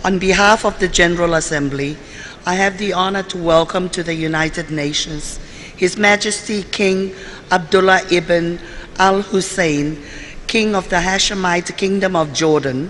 On behalf of the General Assembly, I have the honor to welcome to the United Nations His Majesty King Abdullah ibn al-Hussein, King of the Hashemite Kingdom of Jordan,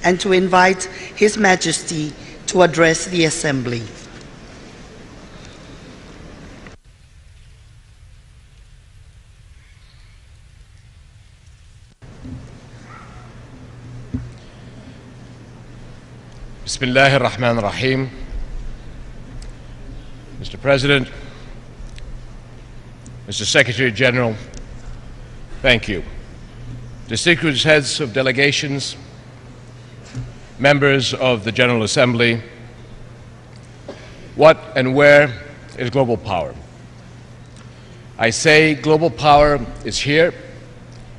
and to invite His Majesty to address the Assembly. Bismillah ar-Rahman ar-Rahim. Mr. President, Mr. Secretary General, thank you. Distinguished heads of delegations, members of the General Assembly, what and where is global power? I say global power is here,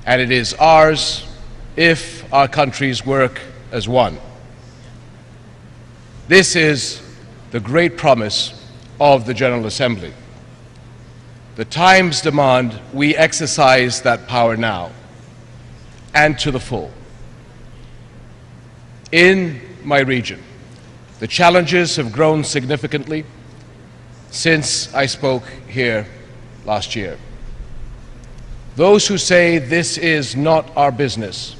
and it is ours if our countries work as one. This is the great promise of the General Assembly. The times demand we exercise that power now, and to the full. In my region, the challenges have grown significantly since I spoke here last year. Those who say this is not our business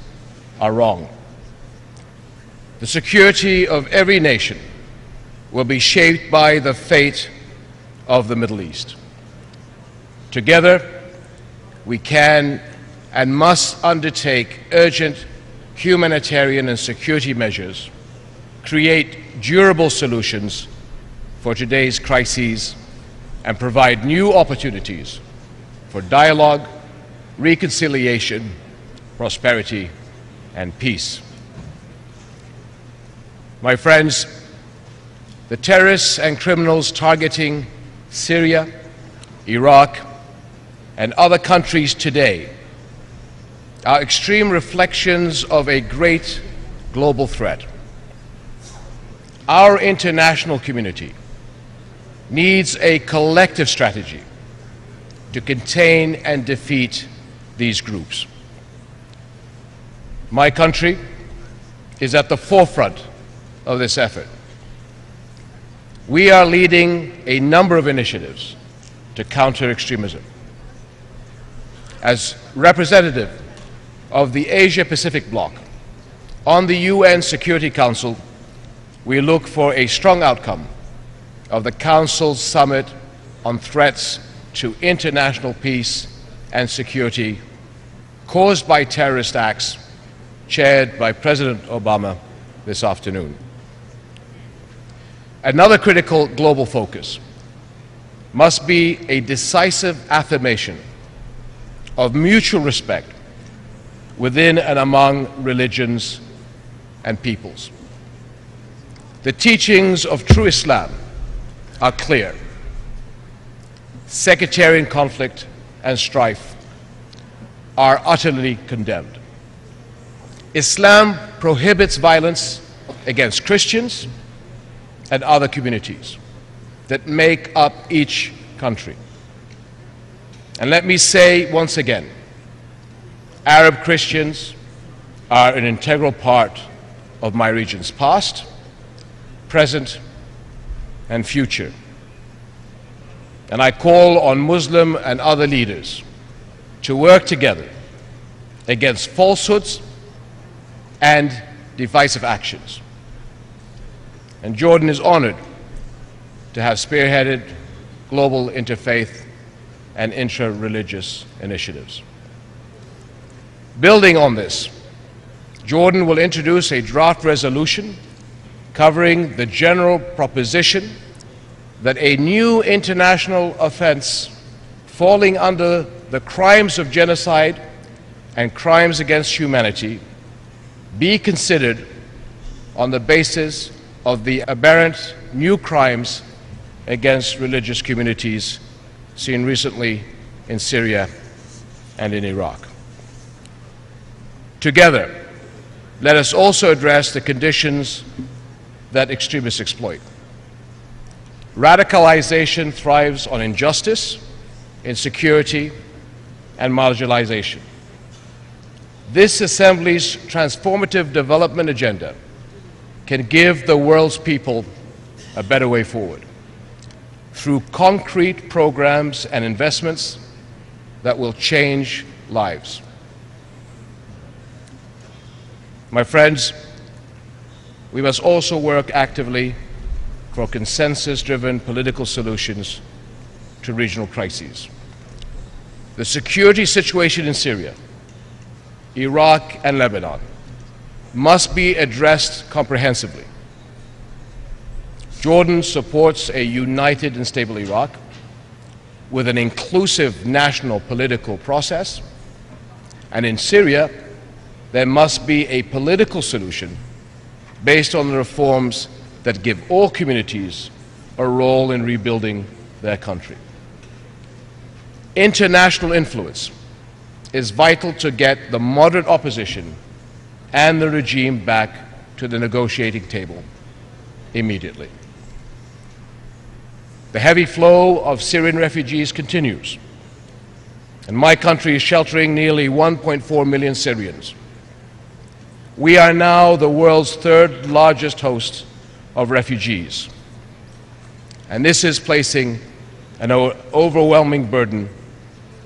are wrong. The security of every nation will be shaped by the fate of the Middle East. Together, we can and must undertake urgent humanitarian and security measures, create durable solutions for today's crises, and provide new opportunities for dialogue, reconciliation, prosperity, and peace. My friends, the terrorists and criminals targeting Syria, Iraq, and other countries today are extreme reflections of a great global threat. Our international community needs a collective strategy to contain and defeat these groups. My country is at the forefront of this effort. We are leading a number of initiatives to counter extremism. As representative of the Asia-Pacific bloc on the UN Security Council, we look for a strong outcome of the Council's summit on threats to international peace and security caused by terrorist acts, chaired by President Obama this afternoon. Another critical global focus must be a decisive affirmation of mutual respect within and among religions and peoples. The teachings of true Islam are clear. Sectarian conflict and strife are utterly condemned. Islam prohibits violence against Christians and other communities that make up each country. And let me say once again, Arab Christians are an integral part of my region's past, present, and future. And I call on Muslim and other leaders to work together against falsehoods and divisive actions. And Jordan is honored to have spearheaded global interfaith and intra-religious initiatives. Building on this, Jordan will introduce a draft resolution covering the general proposition that a new international offense falling under the crimes of genocide and crimes against humanity be considered on the basis of the aberrant new crimes against religious communities seen recently in Syria and in Iraq. Together, let us also address the conditions that extremists exploit. Radicalization thrives on injustice, insecurity, and marginalization. This Assembly's transformative development agenda can give the world's people a better way forward through concrete programs and investments that will change lives. My friends, we must also work actively for consensus-driven political solutions to regional crises. The security situation in Syria, Iraq, and Lebanon must be addressed comprehensively. Jordan supports a united and stable Iraq with an inclusive national political process, and in Syria, there must be a political solution based on the reforms that give all communities a role in rebuilding their country. International influence is vital to get the moderate opposition and the regime back to the negotiating table immediately. The heavy flow of Syrian refugees continues, and my country is sheltering nearly 1.4 million Syrians. We are now the world's third largest host of refugees, and this is placing an overwhelming burden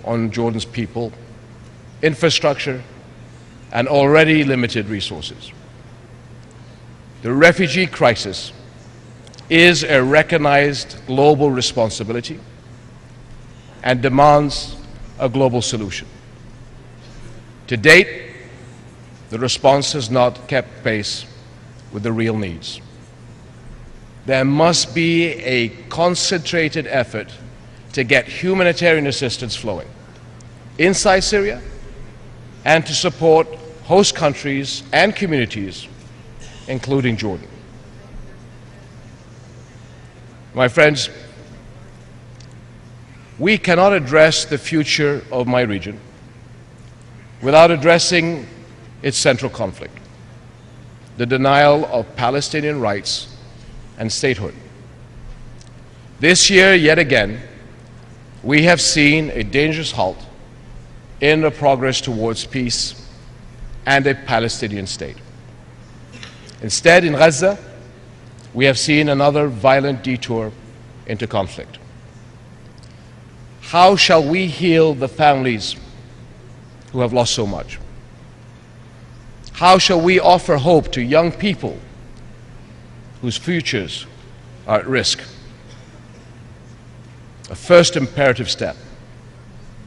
on Jordan's people, infrastructure, and already limited resources. The refugee crisis is a recognized global responsibility and demands a global solution. To date, the response has not kept pace with the real needs. There must be a concentrated effort to get humanitarian assistance flowing inside Syria and to support host countries and communities, including Jordan. My friends, we cannot address the future of my region without addressing its central conflict, the denial of Palestinian rights and statehood. This year, yet again, we have seen a dangerous halt in the progress towards peace and a Palestinian state. Instead, in Gaza, we have seen another violent detour into conflict. How shall we heal the families who have lost so much? How shall we offer hope to young people whose futures are at risk? A first imperative step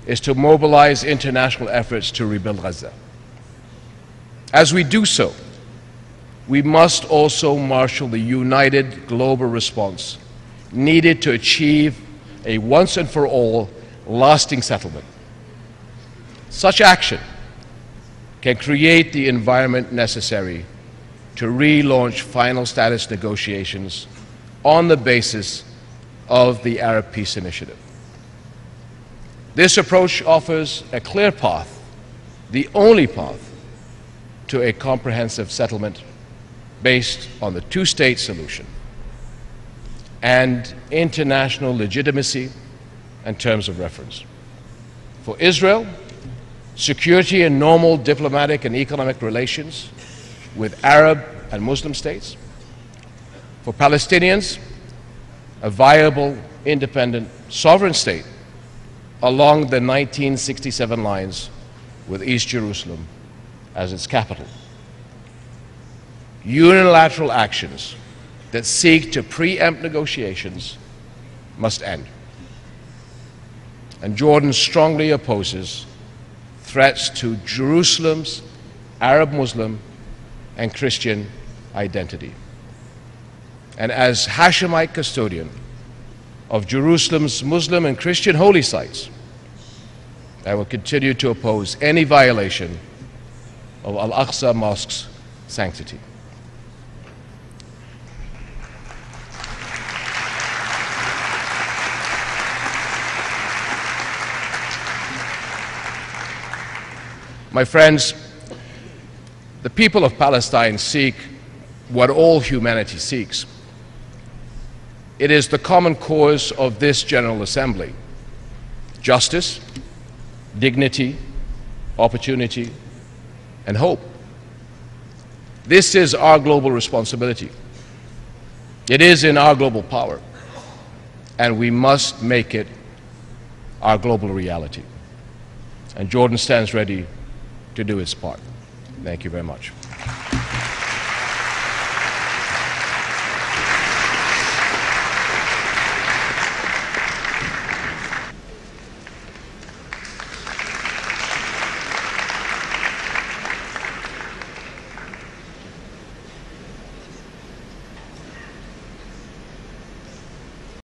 is to mobilize international efforts to rebuild Gaza. As we do so, we must also marshal the united global response needed to achieve a once and for all lasting settlement. Such action can create the environment necessary to relaunch final status negotiations on the basis of the Arab Peace Initiative. This approach offers a clear path, the only path, to a comprehensive settlement based on the two-state solution and international legitimacy and terms of reference. For Israel, security and normal diplomatic and economic relations with Arab and Muslim states. For Palestinians, a viable, independent, sovereign state along the 1967 lines with East Jerusalem as its capital. Unilateral actions that seek to preempt negotiations must end. And Jordan strongly opposes threats to Jerusalem's Arab, Muslim, and Christian identity. And as Hashemite custodian of Jerusalem's Muslim and Christian holy sites, I will continue to oppose any violation of Al-Aqsa Mosque's sanctity. My friends, the people of Palestine seek what all humanity seeks. It is the common cause of this General Assembly: justice, dignity, opportunity, and hope. This is our global responsibility. It is in our global power, and we must make it our global reality. And Jordan stands ready to do its part. Thank you very much.